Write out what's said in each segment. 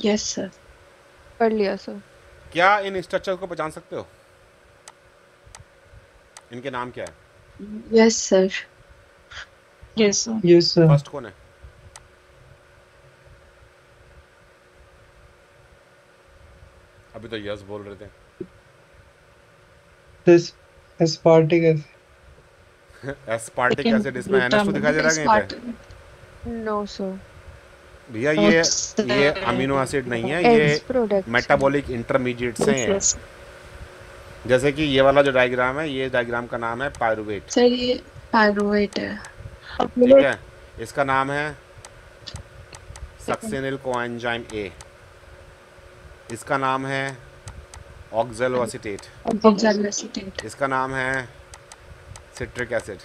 Yes sir. कर लिया sir. क्या इन स्ट्रक्चर को पहचान सकते हो? इनके नाम क्या है? Yes sir. Yes sir. Yes sir. First कौन है? अभी तो यस बोल रहे थे। एस aspartic acid. Aspartic second acid, इसमें NH2 दिखाई दे ग्लूटामिक रहा है कहीं पे? एस्पार्टिक। No sir. भैया नोट ये अमीनो एसिड नहीं है, ये एक्स प्रोडक्ट्स हैं। मेटाबॉलिक इंटरमीडिएट्स हैं ये। यस जैसे कि ये वाला जो डायग्राम है, ये डायग्राम का नाम है पायरुवेट। सर, ये पायरुवेट है। ठीक है, इसका नाम है सक्सिनिल कोएंजाइम ए। इसका नाम है ऑक्सैलोएसीटेट। ऑक्सैलोएसीटेट। इसका नाम है सिट्रिक एसिड।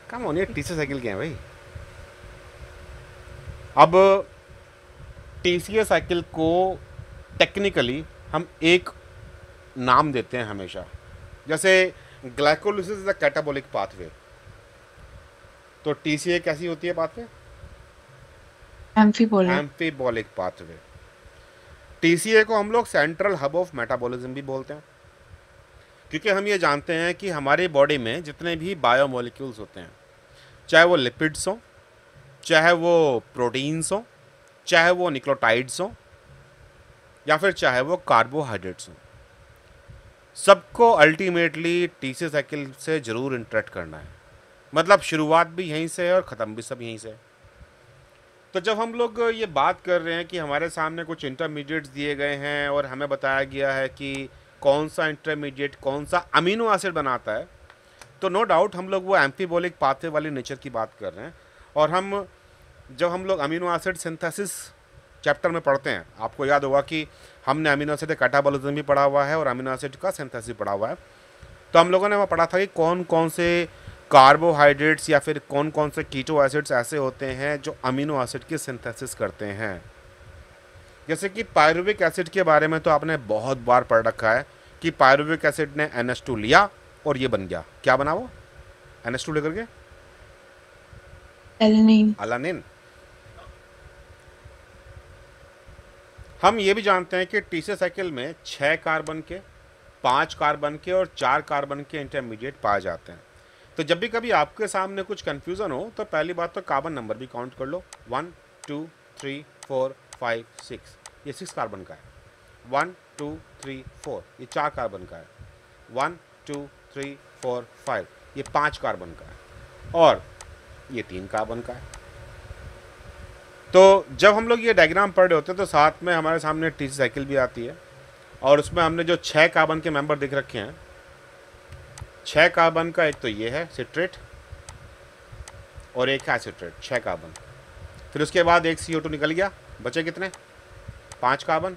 कम ऑन, ये टीसी साइकिल के हैं भाई। अब टीसीए साइकिल को टेक्निकली हम एक नाम देते हैं हमेशा। जैसे glycolysis is a catabolic pathway, तो टीसीए कैसी होती है पाथवे? एम्फीबोलिक। Amphibolic pathway. टीसीए को हम लोग सेंट्रल हब ऑफ मेटाबॉलिज्म भी बोलते हैं, क्योंकि हम ये जानते हैं कि हमारी बॉडी में जितने भी बायोमोलिक्यूल्स होते हैं, चाहे वो लिपिड्स हों, चाहे वो प्रोटीन्स हों, चाहे वो न्यूक्लियोटाइड्स हों, या फिर चाहे वो कार्बोहाइड्रेट्स हों, सबको अल्टीमेटली टीसी साइकिल से ज़रूर इंटरेक्ट करना है। मतलब शुरुआत भी यहीं से है और ख़त्म भी सब यहीं से है। तो जब हम लोग ये बात कर रहे हैं कि हमारे सामने कुछ इंटरमीडिएट्स दिए गए हैं और हमें बताया गया है कि कौन सा इंटरमीडिएट कौन सा अमीनो एसिड बनाता है, तो नो डाउट हम लोग वो एम्फीबॉलिक पाथवे वाली नेचर की बात कर रहे हैं। और जब हम लोग अमीनो एसिड सिंथेसिस चैप्टर में पढ़ते हैं, आपको याद होगा कि हमने अमीनो एसिड कैटाबॉलिज्म भी पढ़ा हुआ है और अमीनो एसिड का सिंथेसिस पढ़ा हुआ है। तो हम लोगों ने वहाँ पढ़ा था कि कौन कौन से कार्बोहाइड्रेट्स या फिर कौन कौन से कीटो एसिड्स ऐसे होते हैं जो अमीनो एसिड की सिंथेसिस करते हैं। जैसे कि पायरुविक एसिड के बारे में तो आपने बहुत बार पढ़ रखा है कि पायरुविक एसिड ने NH2 लिया और ये बन गया, क्या बना वो NH2 लेकर के? एलेनिन। अलानिन। हम ये भी जानते हैं कि टीसी साइकिल में 6 कार्बन के, 5 कार्बन के और 4 कार्बन के इंटरमीडिएट पाए जाते हैं। तो जब भी कभी आपके सामने कुछ कन्फ्यूज़न हो तो पहली बात तो कार्बन नंबर भी काउंट कर लो। 1 2 3 4 5 6, ये 6 कार्बन का है। 1 2 3 4, ये 4 कार्बन का है। 1 2 3 4 5, ये 5 कार्बन का है। और ये 3 कार्बन का है। तो जब हम लोग ये डायग्राम पढ़ रहे होते हैं तो साथ में हमारे सामने टीसी साइकिल भी आती है, और उसमें हमने जो 6 कार्बन के मेंबर दिख रखे हैं, 6 कार्बन का एक तो ये है सिट्रेट और एक है एसिट्रेट, 6 कार्बन। फिर उसके बाद एक CO2 निकल गया, बचे कितने? 5 कार्बन।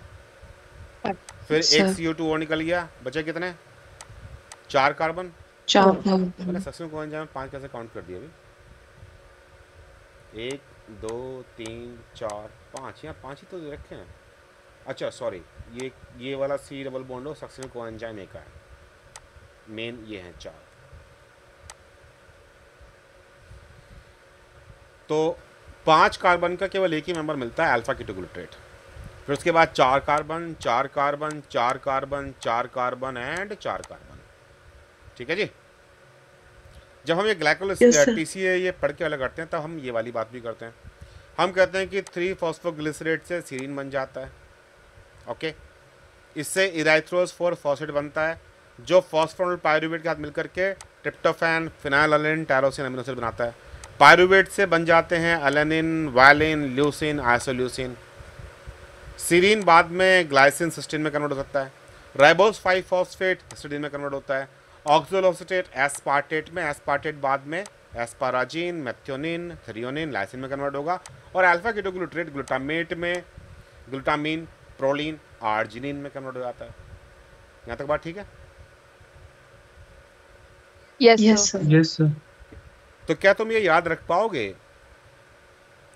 फिर एक सर, CO2 और निकल गया, बचे कितने? 4 कार्बन। 4 मैंने कार्बन। सक्सेस को 5 कैसे काउंट कर दिया अभी? 1 2 3 4 5, यहाँ 5 ही तो दे रखे हैं। अच्छा सॉरी, ये वाला C डबल बॉन्ड हो सक्सेस को एंजाइम एक का है, मेन ये है 4। तो 5 कार्बन का केवल एक ही मेंबर मिलता है, अल्फा कीटोग्लूट्रेट। फिर उसके बाद 4 carbon 4 carbon 4 carbon 4 carbon and 4 carbon. ठीक है जी। जब हम ये यस ग्लाइकोलिसिस सर। टीसीए ये पढ़ के अलग करते हैं तब हम ये वाली बात भी करते हैं। हम कहते हैं कि 3 फॉस्फोग्लिसरेट से सीरीन बन जाता है। ओके, इससे इराइथ्रोस 4 फॉस्फेट बनता है, जो फॉस्फोरल पायरुवेट के साथ मिलकर के tryptophan phenylalanine tyrosine amino acid बनाता है। पायरुवेट से बन जाते हैं alanine, valine, leucine, isoleucine. Serine बाद में ग्लाइसिन सिस्टीन में कन्वर्ट हो सकता है। राइबोस 5 फॉस्फेट हिस्टीडीन में कन्वर्ट होता है। ऑक्सोलोसिटेट एस्पार्टेट में, एस्पार्टेट बाद में एस्पाराजीन, मेथियोनिन, थ्रियोनिन, लाइसिन में कन्वर्ट होगा। और अल्फा कीटोग्लूट्रेट ग्लूटामेट में ग्लूटामीन, प्रोलीन, आर्जिनिन में कन्वर्ट हो जाता है। यहाँ तक बात ठीक है? Yes yes sir. Sir. Yes sir. तो क्या तुम ये याद रख पाओगे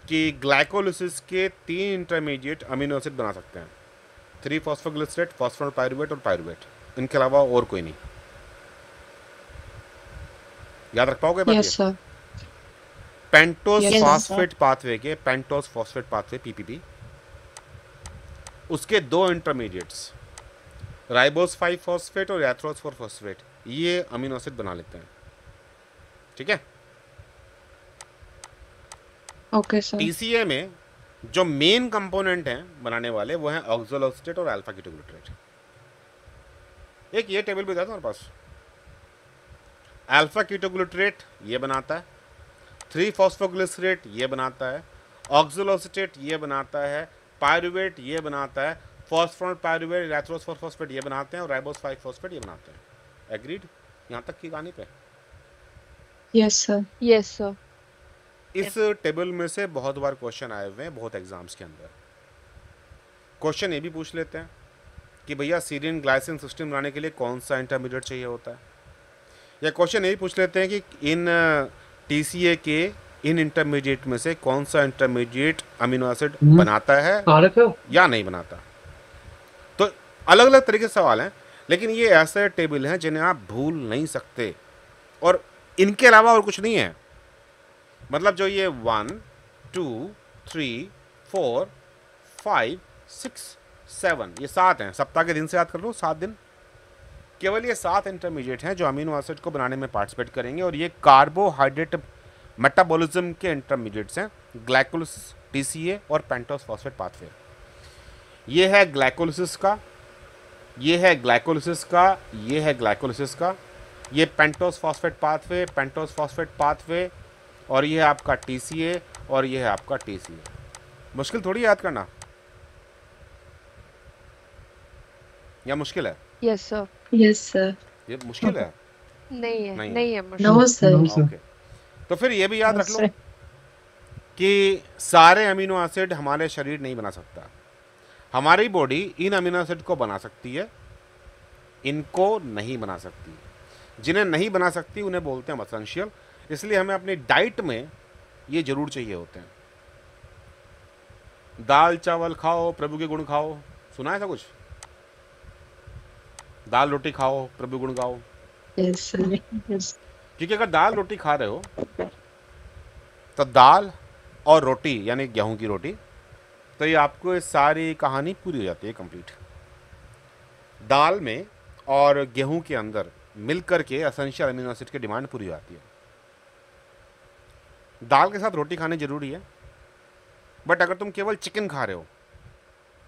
कि ग्लाइकोलिसिस के 3 इंटरमीडिएट अमीनो एसिड बना सकते हैं? 3 फॉस्फोग्लिसरेट, फॉस्फोरल पायरुवेट और पायरुवेट, इनके अलावा और कोई नहीं। याद रख पाओगे बात ये? Yes sir. Pentose Yes, phosphate pathway के पेंटोस फॉस्फेट पाथवे पीपीपी, उसके दो इंटरमीडिएट्स राइबोस 5 फॉस्फेट और एथ्रोस 4 फॉस्फेट, ये अमीनो एसिड बना लेते हैं। ठीक है। Okay, sir. टीसीए में जो मेन कंपोनेंट हैं बनाने वाले वो हैं ऑक्सोलोस्टेट और अल्फा कीटोग्लूटरेट। एक ये टेबल भी था तुम्हारे पास, अल्फा कीटोग्लूटरेट ये बनाता है, 3 फॉस्फोग्लिसरेट ये बनाता है, ऑक्सोलोस्टेट ये बनाता है, पायरुवेट ये बनाता है, फॉस्फोरस पायरुवेट एथ्रोस 4 फॉस्फेट ये बनाते हैं और राइबोस 5 फॉस्फेट ये बनाते हैं। एग्रीड यहाँ तक की कहानी पे। Yes, sir. Yes, sir. इस टेबल में से बहुत बार क्वेश्चन आए हुए हैं बहुत एग्जाम्स के अंदर। क्वेश्चन ये भी पूछ लेते हैं कि भैया सीरियन ग्लाइसिन सिस्टम बनाने के लिए कौन सा इंटरमीडिएट चाहिए होता है, या क्वेश्चन ये भी पूछ लेते हैं कि इन टीसीए के इन इंटरमीडिएट में से कौन सा इंटरमीडिएट अमीनो एसिड बनाता है या नहीं बनाता। तो अलग अलग तरीके से सवाल हैं, लेकिन ये ऐसे टेबल हैं जिन्हें आप भूल नहीं सकते और इनके अलावा और कुछ नहीं है। मतलब जो ये 1 2 3 4 5 6 7 ये 7 हैं, सप्ताह के दिन से याद कर लो 7 दिन। केवल ये 7 इंटरमीडिएट हैं जो अमीनो एसिड को बनाने में पार्टिसिपेट करेंगे और ये कार्बोहाइड्रेट मेटाबॉलिज्म के इंटरमीडिएट्स हैं, ग्लाइकोलिसिस, टीसीए और पेंटोस फॉस्फेट पाथवे। ये है ग्लाइकोलिसिस का, ये है ग्लाइकोलिसिस का, ये है ग्लाइकोलिसिस का, ये pentose phosphate pathway, pentose phosphate pathway, और ये है आपका टीसीए और ये है आपका टीसीए। मुश्किल थोड़ी याद करना, या मुश्किल है? Yes, sir. Yes, sir. ये मुश्किल है? नहीं है, नहीं है। नहीं है मुश्किल। No, sir. ओके, तो फिर ये भी याद No, रख लो sir. कि सारे अमीनो एसिड हमारे शरीर नहीं बना सकता। हमारी बॉडी इन अमीनो एसिड को बना सकती है, इनको नहीं बना सकती। जिन्हें नहीं बना सकती उन्हें बोलते हैं एसेंशियल, इसलिए हमें अपनी डाइट में ये जरूर चाहिए होते हैं। दाल चावल खाओ प्रभु के गुण खाओ, सुना है ऐसा कुछ? दाल रोटी खाओ प्रभु गुण गाओ। Yes, sir. Yes. क्योंकि अगर दाल रोटी खा रहे हो तो दाल और रोटी यानी गेहूं की रोटी, तो ये आपको ये सारी कहानी पूरी हो जाती है कंप्लीट। दाल में और गेहूं के अंदर मिल करके एसेंशियल अमीनो एसिड की डिमांड पूरी हो जाती है। दाल के साथ रोटी खानी जरूरी है, बट अगर तुम केवल चिकन खा रहे हो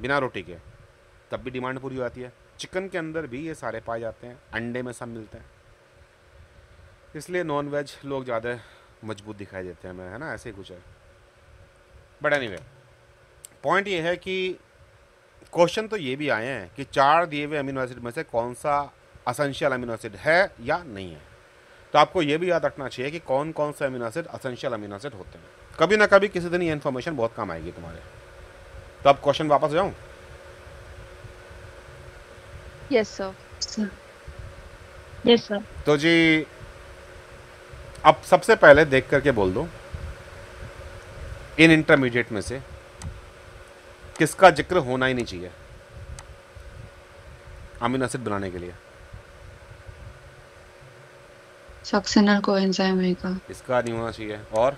बिना रोटी के तब भी डिमांड पूरी हो जाती है। चिकन के अंदर भी ये सारे पाए जाते हैं, अंडे में सब मिलते हैं, इसलिए नॉन वेज लोग ज़्यादा मजबूत दिखाई देते हैं हमें, है ना, ऐसे ही कुछ है। बट एनीवे पॉइंट ये है कि क्वेश्चन तो ये भी आए हैं कि 4 दिए हुए अमीनो एसिड में से कौन सा एसेंशियल अमीनो एसिड है या नहीं है। तो आपको ये भी याद रखना चाहिए कि कौन कौन से amino acid essential amino acid होते हैं। कभी ना कभी किसी दिन ये इन्फॉर्मेशन बहुत काम आएगी तुम्हारे। तो अब क्वेश्चन वापस जाऊँ? Yes, sir. Sir. Yes, sir. तो जी अब सबसे पहले देख करके बोल दो इन इंटरमीडिएट में से किसका जिक्र होना ही नहीं चाहिए अमीनो एसिड बनाने के लिए। Succinyl coenzyme है का। इसका नहीं होना चाहिए। और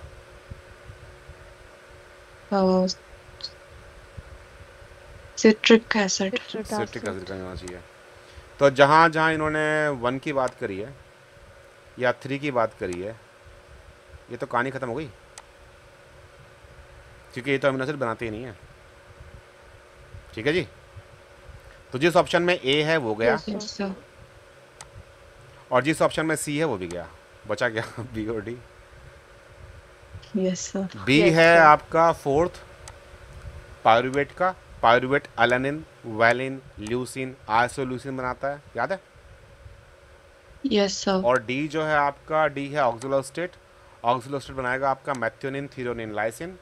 Citric acid. Citric citric acid. Acid का नहीं होना चाहिए। तो जहाँ जहाँ इन्होंने 1 की बात करी है या 3 की बात करी है, ये तो कहानी खत्म हो गई, क्योंकि ये तो अमीनो एसिड बनाते ही नहीं है। ठीक है जी। तो जिस ऑप्शन में ए है वो गया, Yes, sir. Yes, sir. और जिस ऑप्शन में सी है वो भी गया, बचा गया बी और D. Yes, sir. B Yes, है sir. आपका 4th पायरुवेट का। Pyruvate alanine, valine, leucine, isoleucine बनाता है, याद है। Yes, sir. और डी जो है आपका, डी है ऑक्सोलोस्टेट। ऑक्सोलोस्टेट बनाएगा आपका मैथ्योनिन, थ्रियोनिन, लाइसिन।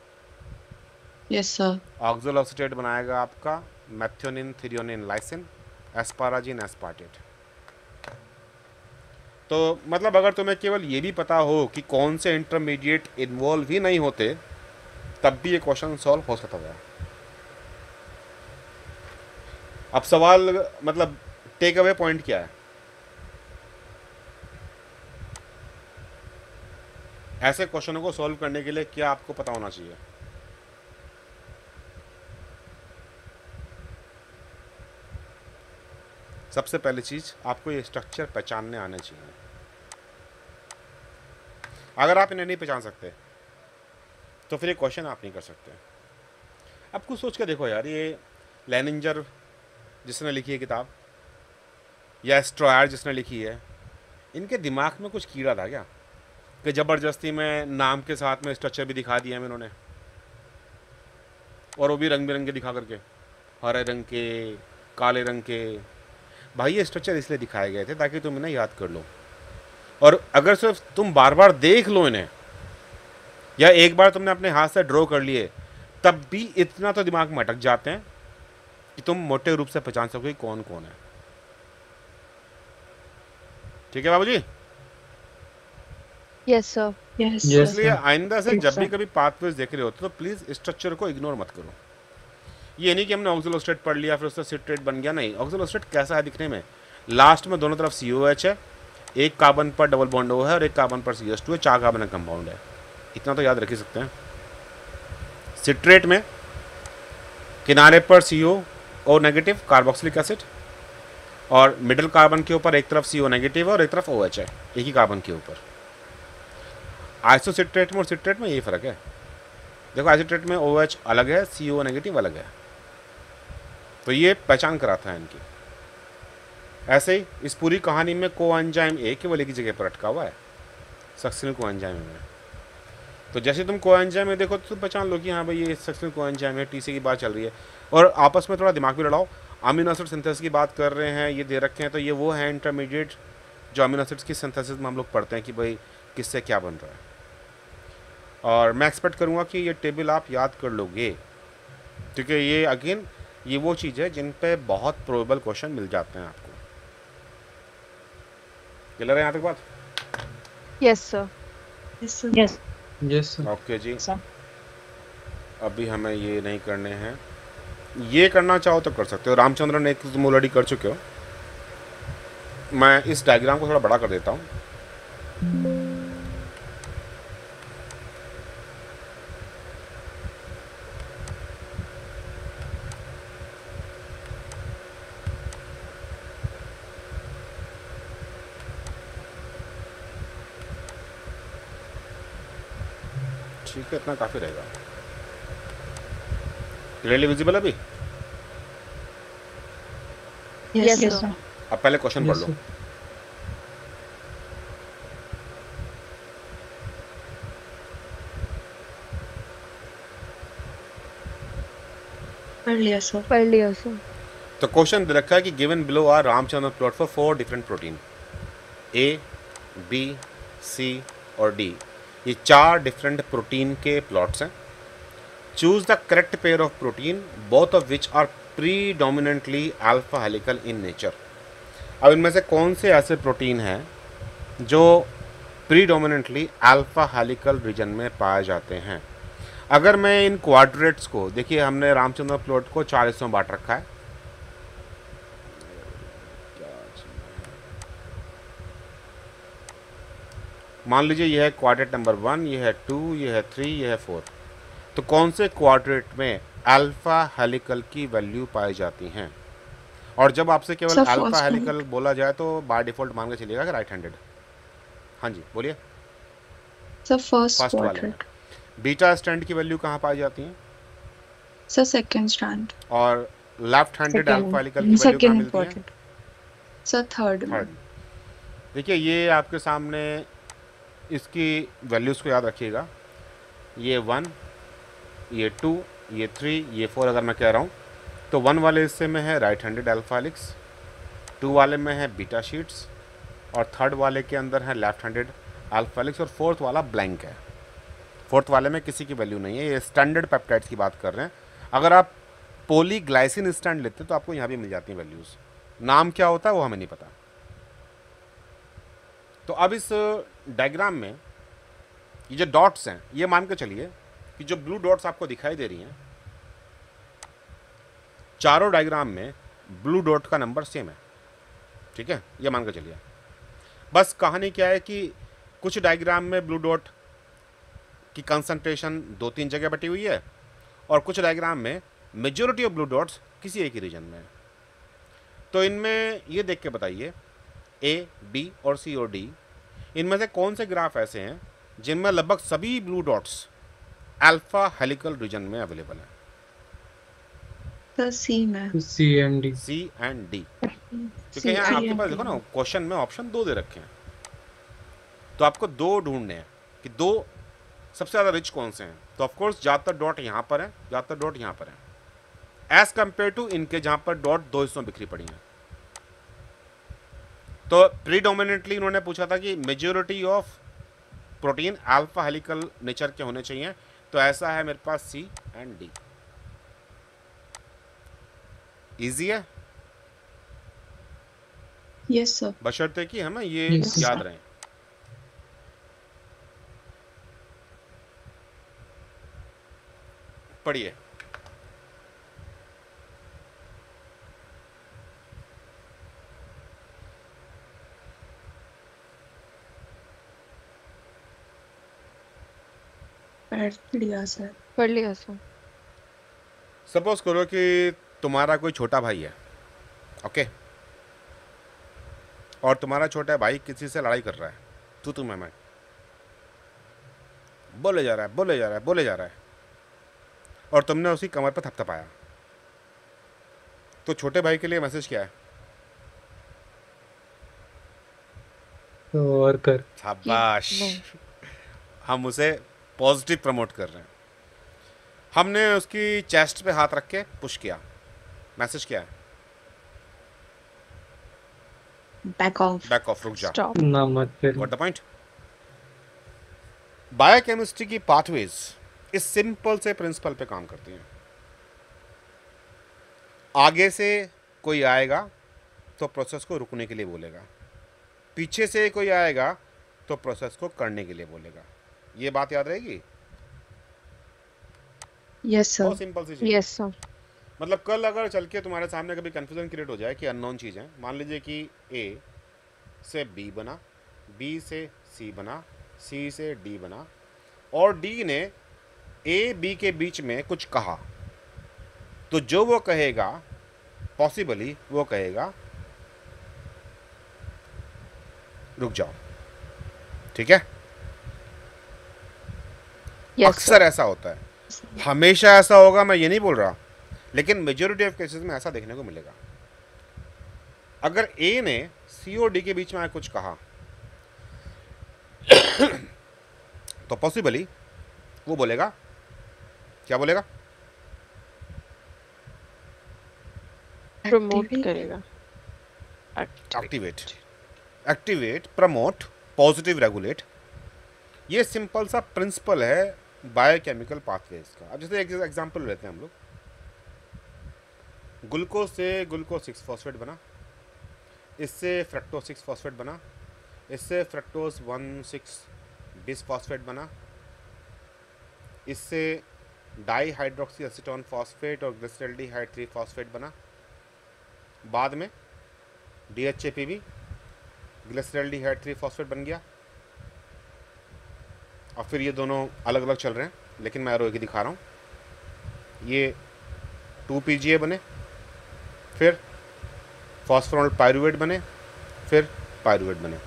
Yes, sir. ऑक्सोलोस्टेट बनाएगा आपका मैथ्योनिन, थ्रियोनिन, लाइसिन, एस्पाराजिन, एस्पार्टेट। तो मतलब अगर तुम्हें केवल ये भी पता हो कि कौन से इंटरमीडिएट इन्वॉल्व ही नहीं होते तब भी ये क्वेश्चन सॉल्व हो सकता है। अब सवाल मतलब टेक अवे पॉइंट क्या है? ऐसे क्वेश्चनों को सॉल्व करने के लिए क्या आपको पता होना चाहिए? सबसे पहली चीज, आपको ये स्ट्रक्चर पहचानने आने चाहिए। अगर आप इन्हें नहीं पहचान सकते तो फिर ये क्वेश्चन आप नहीं कर सकते। अब कुछ सोच के देखो यार, ये लेनिंजर जिसने लिखी है किताब, या स्ट्रॉयर जिसने लिखी है, इनके दिमाग में कुछ कीड़ा था क्या कि ज़बरदस्ती में नाम के साथ में स्ट्रक्चर भी दिखा दिया है इन्होंने, और वो भी रंग बिरंगे दिखा करके, हरे रंग के, काले रंग के। भाई ये स्ट्रक्चर इसलिए दिखाए गए थे ताकि तुम इन्हें याद कर लो, और अगर सिर्फ तुम बार बार देख लो इन्हें, या एक बार तुमने अपने हाथ से ड्रॉ कर लिए, तब भी इतना तो दिमाग में अटक जाते हैं कि तुम मोटे रूप से पहचान सको कि कौन कौन है। ठीक है बाबूजी? Yes, sir. Yes, Yes. इसलिए sir. आइंदा से Yes, जब भी sir. कभी पाथवेज देख रहे होते तो प्लीज स्ट्रक्चर को इग्नोर मत करो। ये नहीं कि हमने ऑक्सिलोस्टेट पढ़ लिया फिर उससे सिट्रेट बन गया, नहीं। ऑक्सिलोस्टेट कैसा है दिखने में? लास्ट में दोनों तरफ COH है, एक कार्बन पर डबल बॉन्ड O है और एक कार्बन पर CH2 है, 4 कार्बन का कंपाउंड है। इतना तो याद रख ही सकते हैं। सिट्रेट में किनारे पर CO नेगेटिव कार्बोक्सिलिक एसिड, और मिडिल कार्बन के ऊपर एक तरफ CO नेगेटिव है और एक तरफ OH है, एक ही कार्बन के ऊपर। आइसोसिट्रेट में और सिट्रेट में यही फ़र्क है। देखो आइसोसिट्रेट में OH अलग है, CO नेगेटिव अलग है, तो ये पहचान कराता है इनकी। ऐसे ही इस पूरी कहानी में कोएंजाइम A केवल एक ही जगह पर अटका हुआ है, सक्सिल कोएंजाइम में। तो जैसे तुम कोएंजाइम में देखो तो तुम पहचान लो कि हाँ भाई ये सक्सिल कोएंजाइम है, TC की बात चल रही है। और आपस में थोड़ा दिमाग भी लड़ाओ। अमीनो एसिड सिंथेसिस की बात कर रहे हैं, ये दे रखे हैं, तो ये वो है इंटरमीडिएट जो अमीनो एसिड्स की सिंथेसिस में हम लोग पढ़ते हैं कि भाई किससे क्या बन रहा है। और मैं एक्सपेक्ट करूँगा कि ये टेबल आप याद कर लोगे, क्योंकि ये अगेन ये वो चीज़ है जिन पे बहुत प्रोबेबल क्वेश्चन मिल जाते हैं आपको। क्लियर है यहाँ तक बात? Yes, sir. Yes, sir. Yes. Yes, sir. Okay ji. Sir. अभी हमें ये नहीं करने हैं, ये करना चाहो तो कर सकते हो। रामचंद्रन ने तुम ऑलरेडी कर चुके हो। मैं इस डायग्राम को थोड़ा बड़ा कर देता हूँ। ठीक है, इतना काफ़ी रहेगा। क्लियरली विजिबल अभी? Yes, Yes, sir. sir. अब पहले क्वेश्चन पढ़ Yes, लो। sir. पढ़ लिया सर। पढ़ लिया sir. तो क्वेश्चन दे रखा है कि given below are Ramachandran plot for 4 different protein A, B, C और D। ये 4 डिफरेंट प्रोटीन के प्लॉट्स हैं। Choose the correct pair of protein both of which are predominantly alpha helical in nature. अब इनमें से कौन से ऐसे प्रोटीन हैं जो प्रीडोमिनेंटली अल्फा हेलिकल रीजन में पाए जाते हैं? अगर मैं इन क्वाड्रेट्स को, देखिए हमने रामचंद्र प्लॉट को 4 हिस्सों में बांट रखा है। मान लीजिए यह है क्वाड्रेट नंबर 1, यह है 2, यह है 3, यह है 4। तो कौन से क्वाड्रेट में अल्फा हेलिकल की वैल्यू पाई जाती हैं? और जब आपसे केवल Sir, अल्फा first हेलिकल बोला जाए तो बाय डिफॉल्ट मान के चलिएगा कि राइट हैंडेड। हाँ जी बोलिए। सर फर्स्ट फर्स्ट वाले में क्वाड्रेंट। बीटा स्ट्रैंड की वैल्यू कहाँ पाई जाती है? Sir second stand. और लेफ्ट हैंडेड अल्फा हेलिकल की वैल्यू कहाँ सेकंड मिलती है? क्वाड्रेंट। सर थर्ड में। थर्ड। देखिए ये आपके सामने इसकी वैल्यूज़ को याद रखिएगा। ये 1, ये 2, ये 3, ये 4 अगर मैं कह रहा हूँ तो 1 वाले हिस्से में है राइट हैंडेड अल्फा हेलिक्स, 2 वाले में है बीटा शीट्स, और थर्ड वाले के अंदर है लेफ्ट हैंडेड अल्फा हेलिक्स, और फोर्थ वाला ब्लैंक है। फोर्थ वाले में किसी की वैल्यू नहीं है। ये स्टैंडर्ड पेप्टाइड्स की बात कर रहे हैं। अगर आप पॉलीग्लाइसिन स्टैंड लेते तो आपको यहाँ भी मिल जाती हैं वैल्यूज़। नाम क्या होता है वो हमें नहीं पता। तो अब इस डायग्राम में ये जो डॉट्स हैं, ये मान के चलिए कि जो ब्लू डॉट्स आपको दिखाई दे रही हैं, चारों डायग्राम में ब्लू डॉट का नंबर सेम है। ठीक है, ये मान के चलिए। बस कहानी क्या है कि कुछ डायग्राम में ब्लू डॉट कि कंसंट्रेशन 2-3 जगह बटी हुई है, और कुछ डायग्राम में मेजॉरिटी ऑफ ब्लू डॉट्स किसी एक ही रीजन में है। तो इनमें ये देख के बताइए ए, बी और सी और डी, इनमें से कौन से ग्राफ ऐसे हैं जिनमें लगभग सभी blue dots alpha helical region में अवेलेबल है? सर सी में। CMD। C and D. क्योंकि सी यहाँ आपके एंड पास देखो ना, क्वेश्चन में ऑप्शन 2 दे रखे हैं, तो आपको 2 ढूंढने हैं कि 2 सबसे ज़्यादा रिच कौन से हैं। तो ऑफकोर्स ज़्यादातर डॉट यहाँ पर है, ज़्यादातर डॉट यहाँ पर है, एज कंपेयर टू इनके जहाँ पर डॉट 2 हिस्सों में बिखरी पड़ी हैं। तो प्रीडोमिनेंटली उन्होंने पूछा था कि majority of protein alpha helical nature के होने चाहिए, तो ऐसा है मेरे पास सी एंड डी। इजी है, यस सर। बशर्ते कि हमें ये Yes, याद sir. रहे। पढ़िए। पढ़ लिया सर। पढ़ लिया सर। सपोज करो कि तुम्हारा कोई छोटा भाई है, ओके, और तुम्हारा छोटा भाई किसी से लड़ाई कर रहा है, तू मैं बोले जा रहा है, बोले जा रहा है, बोले जा रहा है, और तुमने उसकी कमर पर थपथपाया, तो छोटे भाई के लिए मैसेज क्या है? तो और कर। शाबाश। नहीं। हम उसे पॉजिटिव प्रमोट कर रहे हैं। हमने उसकी चेस्ट पे हाथ रख के पुश किया, मैसेज क्या है? Back of. बैक ऑफ, रुक जा। स्टॉप। ना मत कर। Got the point? बायोकेमिस्ट्री की पाथवेज इस सिंपल से प्रिंसिपल पे काम करती हैं। आगे से कोई आएगा तो प्रोसेस को रुकने के लिए बोलेगा, पीछे से कोई आएगा तो प्रोसेस को करने के लिए बोलेगा। ये बात याद रहेगी? Yes sir. बहुत सिंपल सी चीज। Yes sir. मतलब कल अगर चल के तुम्हारे सामने कभी कंफ्यूजन क्रिएट हो जाए कि अननोन चीज़ है, मान लीजिए कि ए से बी बना, बी से सी बना, सी से डी बना, और डी ने ए बी के बीच में कुछ कहा, तो जो वो कहेगा पॉसिबली वो कहेगा रुक जाओ, ठीक है? यस अक्सर ऐसा होता है, हमेशा ऐसा होगा मैं ये नहीं बोल रहा, लेकिन मेजॉरिटी ऑफ केसेस में ऐसा देखने को मिलेगा। अगर ए ने सी और डी के बीच में कुछ कहा तो पॉसिबली वो बोलेगा, क्या बोलेगा? Promote Activate. करेगा। Activate, activate, promote, positive, regulate. ये सिंपल सा प्रिंसिपल है बायोकेमिकल पाथवेज का। अब जैसे एक एग्जांपल लेते हैं हम लोग, ग्लूकोज से ग्लूकोज 6 फॉस्फेट बना, इससे फ्रक्टोज 6 फॉस्फेट बना, इससे फ्रक्टोज 1,6 बिसफॉस्फेट बना, इससे डाई हाइड्रोक्सी एसीटोन फॉस्फेट और ग्लिसरल्डिहाइड 3 फॉस्फेट बना। बाद में DHAPB ग्लिसरल्डिहाइड 3 फॉस्फेट बन गया। और फिर ये दोनों अलग अलग चल रहे हैं, लेकिन मैं एरो की दिखा रहा हूँ। ये 2PGA बने, फिर फॉस्फोरल पायरुवेट बने, फिर पायरुवेट बने।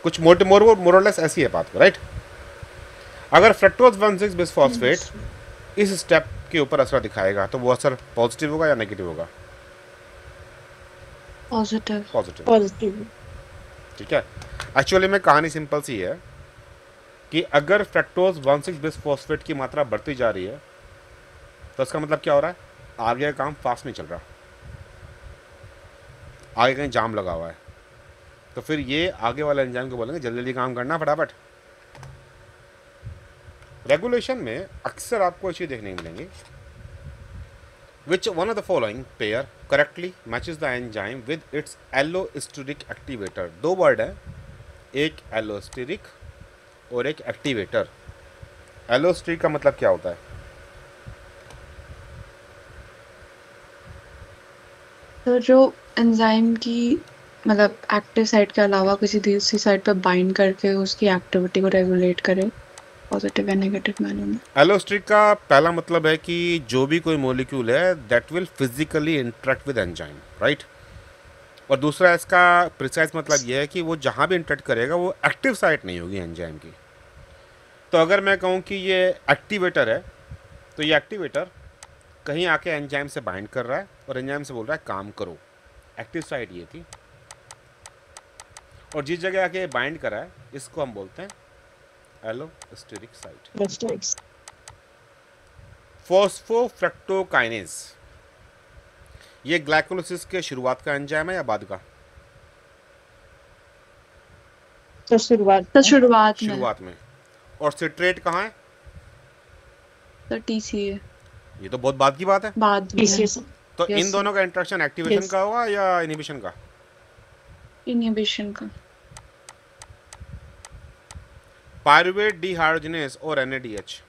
कुछ मोरलेस ऐसी है बात, राइट? अगर फ्रक्टोज 1,6 बिसफॉस्फेट इस स्टेप के ऊपर असर दिखाएगा तो वो असर पॉजिटिव होगा या नेगेटिव होगा? पॉजिटिव। Positive, positive. ठीक है। एक्चुअली में कहानी सिंपल सी है कि अगर फ्रक्टोज 1,6 बिसफॉस्फेट की मात्रा बढ़ती जा रही है तो इसका मतलब क्या हो रहा है? आगे का काम फास्ट नहीं चल रहा, आगे कहीं जाम लगा हुआ है। तो फिर ये आगे वाले एंजाइम को बोलेंगे जल्दी जल्दी काम करना, फटाफट। रेगुलेशन में अक्सर आपको ये चीज़ देखने को मिलेंगी, which one of the following pair correctly matches the enzyme with its allosteric activator? 2 word है, एक एलोस्टेरिक और एक एक्टिवेटर। एलोस्टेरिक का मतलब क्या होता है? तो जो एंजाइम की मतलब एक्टिव साइट के अलावा किसी दूसरी साइट पर बाइंड करके उसकी एक्टिविटी को रेगुलेट करे, पॉजिटिव या नेगेटिव मैनर में। एलोस्टिक का पहला मतलब है कि जो भी कोई मॉलिक्यूल है that will physically interact with enzyme, right. और दूसरा इसका प्रिसाइज मतलब यह है कि वो जहाँ भी इंटरेक्ट करेगा वो एक्टिव साइट नहीं होगी एंजाइम की। तो अगर मैं कहूँ कि ये एक्टिवेटर है तो ये एक्टिवेटर कहीं आके एंजाइम से बाइंड कर रहा है और एंजाइम से बोल रहा है काम करो, एक्टिव साइट ये थी। और जिस जगह आके बाइंड करा है इसको हम बोलते हैं एलोस्टेरिक साइट। फॉस्फोफ्रक्टोकाइनेज ये ग्लाइकोलाइसिस के शुरुआत का एंजाइम है या बाद का? तो शुरुआत तो शुरुआत में। शुरुआत में। और सिट्रेट कहाँ है? तो TCA ये तो बहुत बाद की बात है। बाद में। तो Yes, इन दोनों का इंटरेक्शन एक्टिवेशन Yes. का होगा या इनहिबिशन का? इनहिबिशन का। पायरुवेट डिहाइड्रोजनेज और NADH।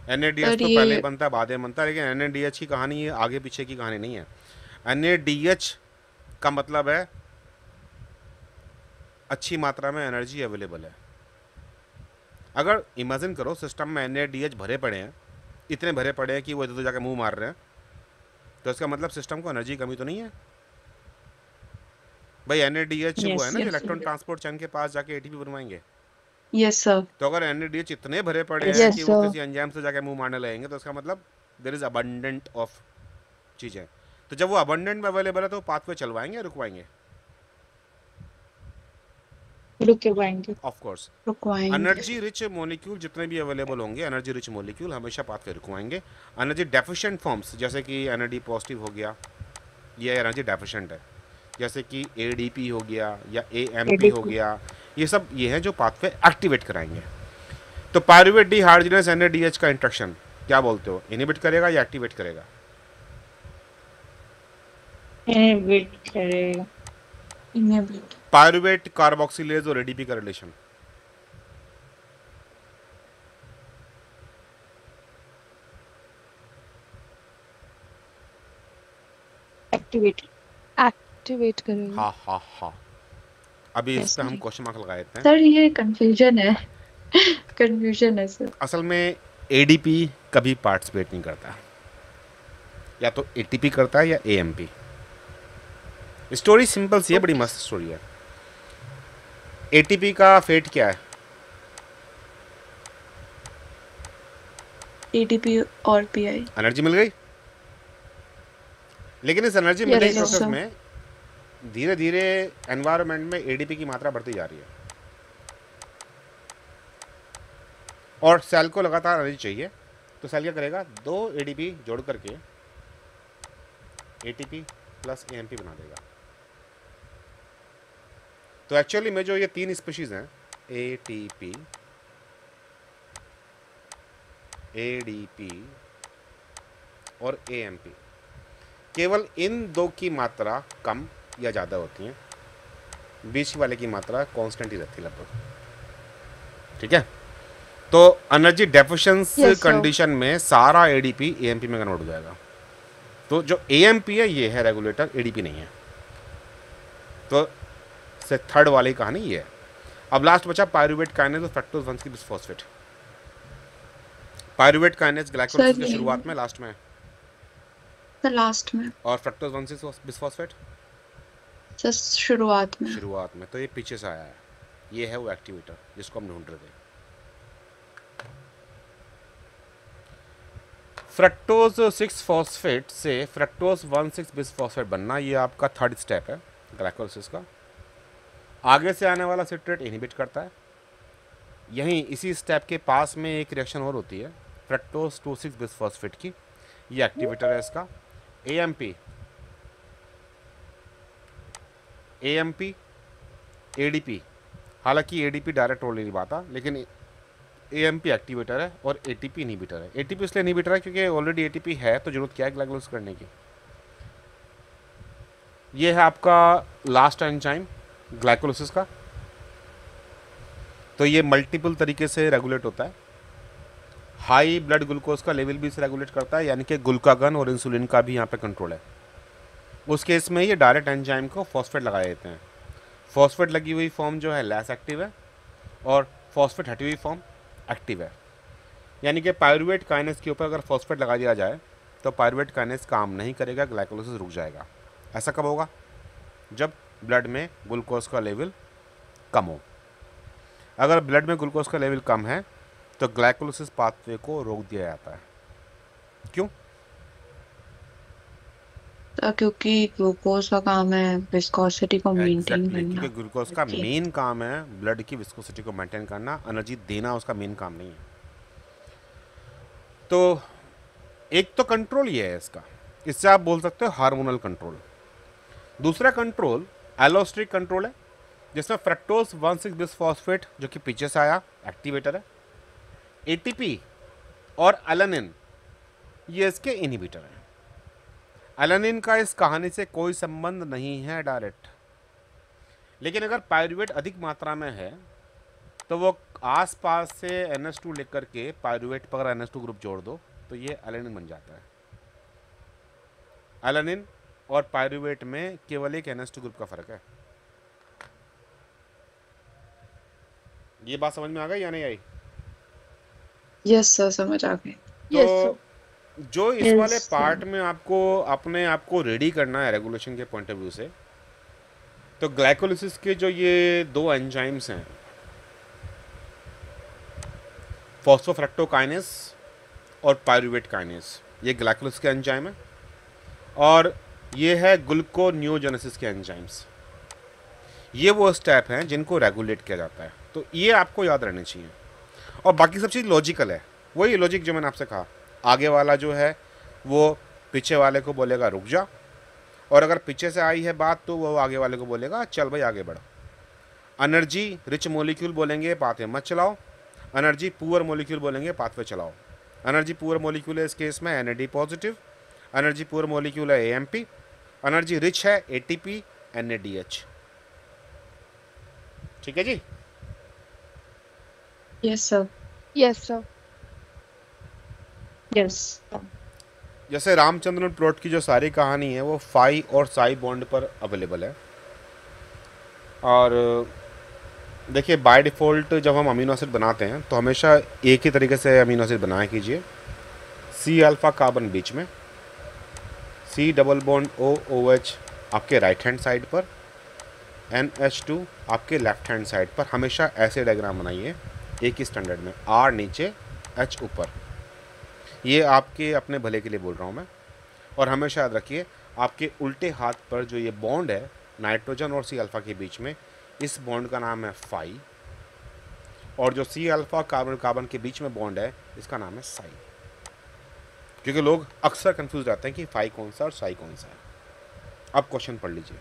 NADH सर, तो ये- पहले बनता है बाद में बनता है, लेकिन NADH की कहानी ये आगे पीछे की कहानी नहीं है। NADH का मतलब है अच्छी मात्रा में एनर्जी अवेलेबल है। अगर इमेजिन करो सिस्टम में NADH भरे पड़े हैं, इतने भरे पड़े हैं कि वो इधर जाके मुंह मार रहे हैं, तो इसका मतलब सिस्टम को एनर्जी की कमी तो नहीं है भाई। NADH वो है ना जो yes, इलेक्ट्रॉन ट्रांसपोर्ट चैन के पास जाके ATP बनवाएंगे। Yes sir. तो अगर NADH इतने भरे पड़े हैं Yes, कि वो sir. किसी एंजाइम से जाके मुंह मारने लगेंगे, तो इसका मतलब देयर इज अबंडेंट ऑफ चीज़ें। तो जब वो अबंडेंट में अवेलेबल है तो पाथवे चलवाएंगे या रुकवाएंगे? रुक के पाएंगे। Of course. रुकवाएंगे। एनर्जी रिच मॉलिक्यूल जितने भी अवेलेबल होंगे, एनर्जी रिच मॉलिक्यूल हमेशा पाथवे रुकवाएंगे। एनर्जी डेफिशिएंट फॉर्म्स जैसे कि NAD पॉजिटिव हो गया, ये एनर्जी डेफिशिएंट है, जैसे कि ADP हो गया या AMP हो गया, ये है जो पाथवे एक्टिवेट कराएंगे। तो पायरुवेट डिहाइड्रोजनेज NADH का इंट्रैक्शन क्या बोलते हो, इनहिबिट करेगा या एक्टिवेट करेगा? इनहिबिट करेगा। इनहिबिट। पायरुवेट कार्बोक्सिलेज और ADP का रिलेशन? एक्टिवेट। एक्टिवेट करेगा। हाँ हाँ हाँ। अभी इस Yes, पे हम sir. क्वेश्चन मार्क लगाए थे। सर ये कंफ्यूजन है। कंफ्यूजन है सर। असल में ADP कभी पार्टिसिपेट नहीं करता, या तो ATP करता है या AMP। स्टोरी सिंपल सी है, बड़ी मस्त स्टोरी है। ATP का फेट क्या है? ATP और PI। एनर्जी मिल गई, लेकिन इस एनर्जी Yes, मिलने के sir. प्रोसेस में धीरे धीरे एनवायरनमेंट में ADP की मात्रा बढ़ती जा रही है और सेल को लगातार एनर्जी चाहिए। तो सेल क्या करेगा, 2 ADP जोड़ करके ATP प्लस AMP बना देगा। तो एक्चुअली में जो ये 3 स्पीशीज हैं, ATP, ADP और AMP, केवल इन 2 की मात्रा कम या ज़्यादा होती है, बीच वाले की मात्रा कांस्टेंट ही रहती है लगभग। ठीक है। तो energy deficiency Yes, sir. Condition में सारा ADP AMP में कन्वर्ट हो जाएगा। तो जो AMP है ये है रेगुलेटर, ADP नहीं है। तो से थर्ड वाली कहानी ये है। अब लास्ट बचा पायरुवेट काइनेज और fructose 1,6 bisphosphate. Pyruvate kinase glycolysis Sir, की ये- शुरुआत में, लास्ट में, सर लास्ट में। और फ्रक्टोज 1,6 बिसफॉस्फेट सर शुरुआत में। शुरुआत में। तो ये पीछे से आया है, ये है वो एक्टिवेटर जिसको हम ढूंढ रहे थे। फ्रक्टोज 6 फॉस्फेट से फ्रक्टोज 1,6 बिसफॉस्फेट बनना, ये आपका थर्ड स्टेप है ग्लाइकोलाइसिस का। आगे से आने वाला सिट्रेट इनहिबिट करता है। यहीं इसी स्टेप के पास में एक रिएक्शन और होती है फ्रक्टोज 2,6 बिसफॉस्फेट की, ये एक्टिवेटर है इसका। AMP ADP, हालांकि ADP डायरेक्ट रोल नहीं निभाता, लेकिन AMP एक्टिवेटर है और ATP इनहिबिटर है। ATP इसलिए इनहिबिटर है क्योंकि ऑलरेडी ATP है, तो जरूरत क्या है ग्लाइकोलाइसिस करने की। ये है आपका लास्ट एंजाइम ग्लाइकोलाइसिस का। तो ये मल्टीपल तरीके से रेगुलेट होता है। हाई ब्लड ग्लूकोज का लेवल भी इसे रेगुलेट करता है, यानी कि ग्लूकागन और इंसुलिन का भी यहाँ पे कंट्रोल है। उस केस में ये डायरेक्ट एंजाइम को फॉस्फेट लगा देते हैं। फॉस्फेट लगी हुई फॉर्म जो है लेस एक्टिव है और फॉस्फेट हटी हुई फॉर्म एक्टिव है, यानी कि पायरुवेट काइनेस के ऊपर अगर फॉस्फेट लगा दिया जाए तो पायरुवेट काइनेस काम नहीं करेगा, ग्लाइकोलाइसिस रुक जाएगा। ऐसा कब होगा? जब ब्लड में ग्लूकोज का लेवल कम हो। अगर ब्लड में ग्लूकोज का लेवल कम है तो ग्लाइकोलाइसिस पाथवे को रोक दिया जाता है। क्यों? क्योंकि ग्लूकोज का काम है विस्कोसिटी को मेंटेन एग्जैक्टली, करना। क्योंकि ग्लूकोज का ओके। मेन काम है ब्लड की विस्कोसिटी को मेंटेन करना, एनर्जी देना उसका मेन काम नहीं है। तो एक तो कंट्रोल ये है इसका, इससे आप बोल सकते हो हार्मोनल कंट्रोल। दूसरा कंट्रोल एलोस्टेरिक कंट्रोल है, जिसमें फ्रक्टोज 1,6 बिसफॉस्फेट जो कि पीछे से आया एक्टिवेटर है, एटीपी और एलानिन ये इसके इनहिबिटर हैं। एलानिन का इस कहानी से कोई संबंध नहीं है डायरेक्ट, लेकिन अगर पायरुवेट अधिक मात्रा में है तो वो आसपास से NH2 लेकर के पायरुवेट पर अगर NH2 ग्रुप जोड़ दो तो ये एलानिन बन जाता है। एलानिन और पायरुवेट में केवल एक NH2 ग्रुप का फर्क है। ये बात समझ में आ गई या नहीं आई? यस सर, समझ आ गई। Yes, तो sir. जो इस Yes, वाले sir. पार्ट में आपको अपने आप को रेडी करना है रेगुलेशन के पॉइंट ऑफ व्यू से, तो ग्लाइकोलिसिस के जो ये दो एंजाइम्स हैं, फॉस्फोफ्रक्टोकाइनेस और पायरुवेट काइनेस, ये ग्लाइकोलिसिस के एंजाइम है, और ये है ग्लूकोनियोजेनेसिस के एंजाइम्स। ये वो स्टेप हैं जिनको रेगुलेट किया जाता है, तो ये आपको याद रहने चाहिए। और बाकी सब चीज़ लॉजिकल है, वही लॉजिक जो मैंने आपसे कहा। आगे वाला जो है वो पीछे वाले को बोलेगा रुक जा, और अगर पीछे से आई है बात तो वो आगे वाले को बोलेगा चल भाई आगे बढ़। एनर्जी रिच मॉलिक्यूल बोलेंगे पाथवे मत चलाओ, एनर्जी पुअर मॉलिक्यूल बोलेंगे पाथवे चलाओ। एनर्जी पुअर मॉलिक्यूल है इस केस में NAD positive, energy poor molecule है AMP, एनर्जी रिच है ATP NADH। ठीक है जी? Yes sir. Yes, sir. Yes जैसे रामचंद्रन प्लॉट की जो सारी कहानी है वो फाई और साई बॉन्ड पर अवेलेबल है। और देखिए बाय डिफ़ॉल्ट जब हम अमीनो एसिड बनाते हैं तो हमेशा एक ही तरीके से अमीनो एसिड बनाया कीजिए। C अल्फ़ा कार्बन बीच में, C डबल बॉन्ड OH आपके राइट हैंड साइड पर, NH2 आपके लेफ्ट हैंड साइड पर। हमेशा ऐसे डायग्राम बनाइए एक ही स्टैंडर्ड में, R नीचे H ऊपर। ये आपके अपने भले के लिए बोल रहा हूँ मैं। और हमेशा याद रखिए आपके उल्टे हाथ पर जो ये बॉन्ड है नाइट्रोजन और C अल्फ़ा के बीच में, इस बॉन्ड का नाम है फाई, और जो C अल्फ़ा कार्बन कार्बन के बीच में बॉन्ड है इसका नाम है साई। क्योंकि लोग अक्सर कंफ्यूज रहते हैं कि फाई कौन सा और साई कौन सा है। अब क्वेश्चन पढ़ लीजिए।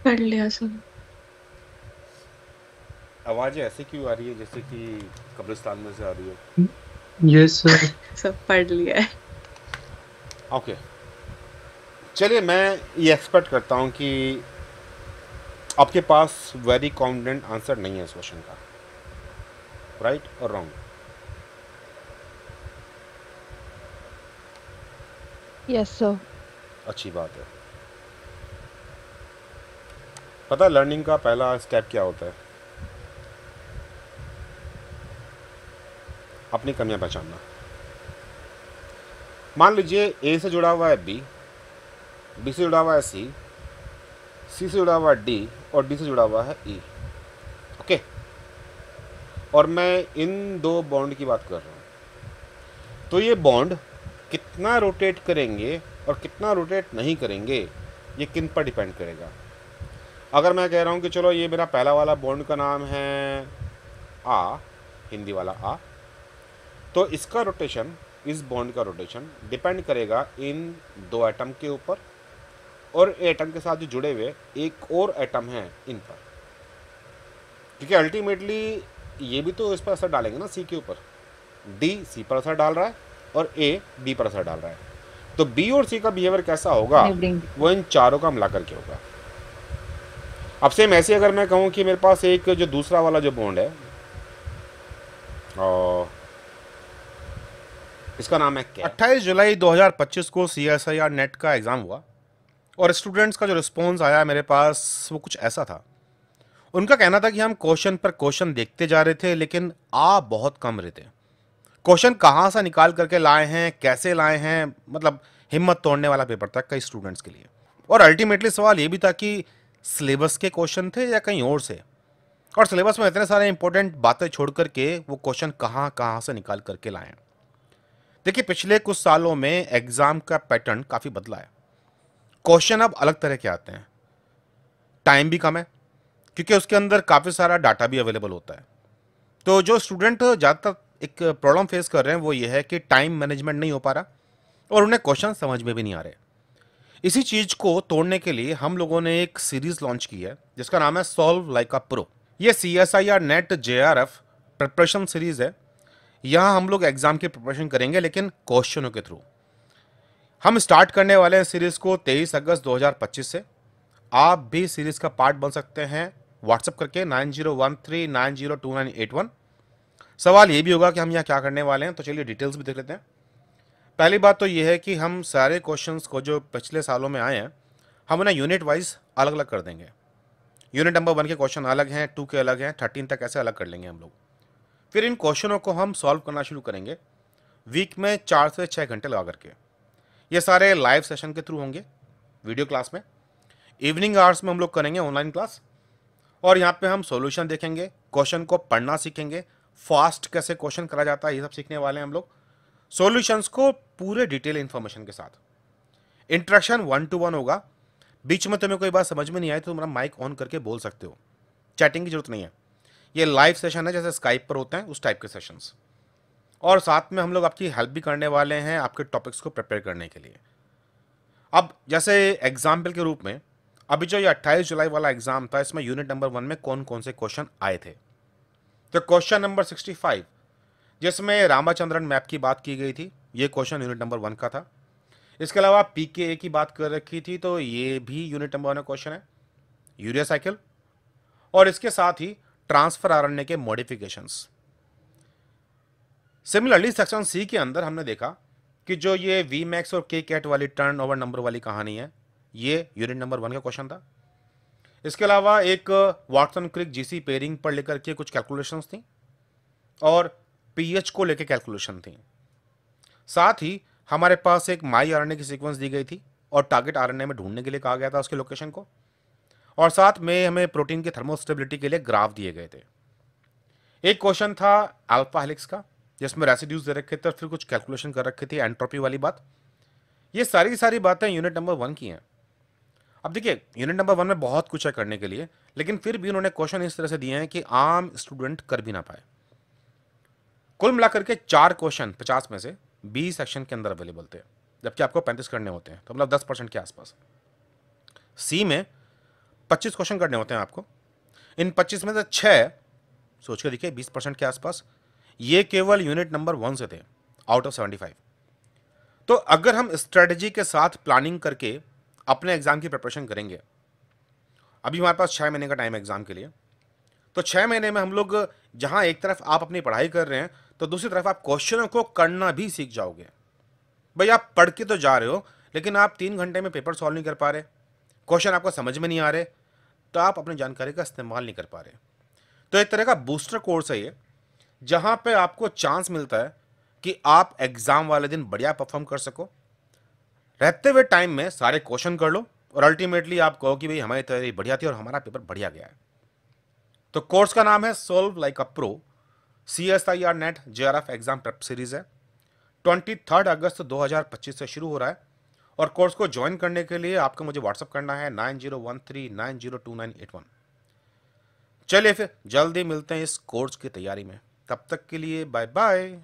पढ़ लिया सर। आवाज़ें ऐसे क्यों आ रही है जैसे कि कब्रिस्तान में से आ रही हो? Yes sir. सब पढ़ लिया है। ओके, चलिए मैं ये एक्सपेक्ट करता हूँ कि आपके पास वेरी कॉन्फिडेंट आंसर नहीं है इस क्वेश्चन का, राइट और रॉन्ग? Yes, sir. अच्छी बात है। पता लर्निंग का पहला स्टेप क्या होता है? अपनी कमियां पहचानना। मान लीजिए A से जुड़ा हुआ है B, B से जुड़ा हुआ है C, C से जुड़ा हुआ है D और D से जुड़ा हुआ है E। ओके, और मैं इन दो बॉन्ड की बात कर रहा हूँ। तो ये बॉन्ड कितना रोटेट करेंगे और कितना रोटेट नहीं करेंगे ये किन पर डिपेंड करेगा। अगर मैं कह रहा हूँ कि चलो ये मेरा पहला वाला बॉन्ड का नाम है A, हिंदी वाला A, तो इसका रोटेशन, इस बॉन्ड का रोटेशन डिपेंड करेगा इन दो एटम के ऊपर और एटम के साथ जो जुड़े हुए एक और एटम है इन पर, क्योंकि अल्टीमेटली ये भी तो इस पर असर डालेंगे ना, सी के ऊपर। डी सी पर असर डाल रहा है और ए बी पर असर डाल रहा है, तो बी और सी का बिहेवियर कैसा होगा वो इन चारों का मिला करके होगा। अब सेम ऐसे अगर मैं कहूँ कि मेरे पास एक जो दूसरा वाला जो बॉन्ड है और इसका नाम है क्या, 28 जुलाई 2025 को CSIR नेट का एग्ज़ाम हुआ और स्टूडेंट्स का जो रिस्पॉन्स आया मेरे पास वो कुछ ऐसा था। उनका कहना था कि हम क्वेश्चन पर क्वेश्चन देखते जा रहे थे लेकिन आ बहुत कम रहे थे। क्वेश्चन कहाँ से निकाल करके लाए हैं, कैसे लाए हैं, मतलब हिम्मत तोड़ने वाला पेपर था कई स्टूडेंट्स के लिए। और अल्टीमेटली सवाल ये भी था कि सिलेबस के क्वेश्चन थे या कहीं और से, और सिलेबस में इतने सारे इंपॉर्टेंट बातें छोड़ करके वो क्वेश्चन कहाँ कहाँ से निकाल करके लाए। देखिए पिछले कुछ सालों में एग्ज़ाम का पैटर्न काफ़ी बदला है। क्वेश्चन अब अलग तरह के आते हैं, टाइम भी कम है क्योंकि उसके अंदर काफ़ी सारा डाटा भी अवेलेबल होता है। तो जो स्टूडेंट ज़्यादातर एक प्रॉब्लम फेस कर रहे हैं वो ये है कि टाइम मैनेजमेंट नहीं हो पा रहा और उन्हें क्वेश्चन समझ में भी नहीं आ रहे। इसी चीज़ को तोड़ने के लिए हम लोगों ने एक सीरीज़ लॉन्च की है जिसका नाम है सॉल्व लाइक अ प्रो। ये CSIR net JRF preparation series है। यहाँ हम लोग एग्ज़ाम की प्रिपरेशन करेंगे लेकिन क्वेश्चनों के थ्रू। हम स्टार्ट करने वाले हैं सीरीज़ को 23 अगस्त 2025 से। आप भी सीरीज़ का पार्ट बन सकते हैं व्हाट्सएप करके 9013902981। सवाल ये भी होगा कि हम यहाँ क्या करने वाले हैं, तो चलिए डिटेल्स भी देख लेते हैं। पहली बात तो ये है कि हम सारे क्वेश्चंस को जो पिछले सालों में आए हैं हम उन्हें यूनिट वाइज अलग अलग कर देंगे। यूनिट नंबर 1 के क्वेश्चन अलग हैं, 2 के अलग हैं, 13 तक ऐसे अलग कर लेंगे हम लोग। फिर इन क्वेश्चनों को हम सॉल्व करना शुरू करेंगे वीक में 4 से 6 घंटे लगा करके। ये सारे लाइव सेशन के थ्रू होंगे वीडियो क्लास में। इवनिंग आवर्स में हम लोग करेंगे ऑनलाइन क्लास और यहाँ पे हम सॉल्यूशन देखेंगे, क्वेश्चन को पढ़ना सीखेंगे, फास्ट कैसे क्वेश्चन करा जाता है ये सब सीखने वाले हैं हम लोग, सॉल्यूशंस को पूरे डिटेल इन्फॉर्मेशन के साथ। इंटरेक्शन 1 to 1 होगा। बीच में तुम्हें कोई बात समझ में नहीं आई तो तुम्हारा माइक ऑन करके बोल सकते हो, चैटिंग की जरूरत नहीं है। ये लाइव सेशन है जैसे स्काइप पर होते हैं उस टाइप के सेशंस, और साथ में हम लोग आपकी हेल्प भी करने वाले हैं आपके टॉपिक्स को प्रिपेयर करने के लिए। अब जैसे एग्जाम्पल के रूप में अभी जो ये 28 जुलाई वाला एग्जाम था इसमें यूनिट नंबर 1 में कौन कौन से क्वेश्चन आए थे, तो क्वेश्चन नंबर 65 जिसमें रामाचंद्रन मैप की बात की गई थी, ये क्वेश्चन यूनिट नंबर 1 का था। इसके अलावा PKA की बात कर रखी थी तो ये भी यूनिट नंबर 1 का क्वेश्चन है, यूरिया साइकिल, और इसके साथ ही ट्रांसफर आरएनए के मॉडिफिकेशंस। सिमिलरली सेक्शन C के अंदर हमने देखा कि जो ये Vmax और Kcat वाली टर्न ओवर नंबर वाली कहानी है ये यूनिट नंबर 1 का क्वेश्चन था। इसके अलावा एक वाटसन क्रिक GC पेयरिंग पर लेकर के कुछ कैलकुलेशंस थी और pH को लेकर कैलकुलेशन थी। साथ ही हमारे पास एक माई आरएनए की सीक्वेंस दी गई थी और टारगेट आरएनए में ढूंढने के लिए कहा गया था उसके लोकेशन को, और साथ में हमें प्रोटीन की थर्मोस्टेबिलिटी के लिए ग्राफ दिए गए थे। एक क्वेश्चन था अल्फा हेलिक्स का जिसमें रेसिड्यूज दे रखे थे और फिर कुछ कैलकुलेशन कर रखी थी एंट्रोपी वाली बात। ये सारी बातें यूनिट नंबर 1 की हैं। अब देखिए यूनिट नंबर 1 में बहुत कुछ है करने के लिए, लेकिन फिर भी उन्होंने क्वेश्चन इस तरह से दिए हैं कि आम स्टूडेंट कर भी ना पाए। कुल मिलाकर के 4 क्वेश्चन 50 में से 20 सेक्शन के अंदर अवेलेबल थे, जबकि आपको 35 करने होते हैं, तो मतलब 10% के आसपास। C में 25 क्वेश्चन करने होते हैं आपको। इन 25 में से 6 सोच के देखिए 20% के आसपास, ये केवल यूनिट नंबर 1 से थे आउट ऑफ 75। तो अगर हम स्ट्रेटजी के साथ प्लानिंग करके अपने एग्जाम की प्रिपरेशन करेंगे, अभी हमारे पास 6 महीने का टाइम है एग्जाम के लिए, तो 6 महीने में हम लोग जहां एक तरफ आप अपनी पढ़ाई कर रहे हैं तो दूसरी तरफ आप क्वेश्चनों को करना भी सीख जाओगे। भाई आप पढ़ के तो जा रहे हो लेकिन आप 3 घंटे में पेपर सॉल्व नहीं कर पा रहे, क्वेश्चन आपको समझ में नहीं आ रहे, तो आप अपनी जानकारी का इस्तेमाल नहीं कर पा रहे। तो एक तरह का बूस्टर कोर्स है ये, जहां पे आपको चांस मिलता है कि आप एग्जाम वाले दिन बढ़िया परफॉर्म कर सको, रहते हुए टाइम में सारे क्वेश्चन कर लो और अल्टीमेटली आप कहो कि भाई हमारी तैयारी बढ़िया थी और हमारा पेपर बढ़िया गया है। तो कोर्स का नाम है solve like a pro, CSIR net JRF exam prep series है। 23 अगस्त 2025 से शुरू हो रहा है और कोर्स को ज्वाइन करने के लिए आपको मुझे व्हाट्सअप करना है 9013902981। चलिए फिर जल्दी मिलते हैं इस कोर्स की तैयारी में, तब तक के लिए बाय बाय।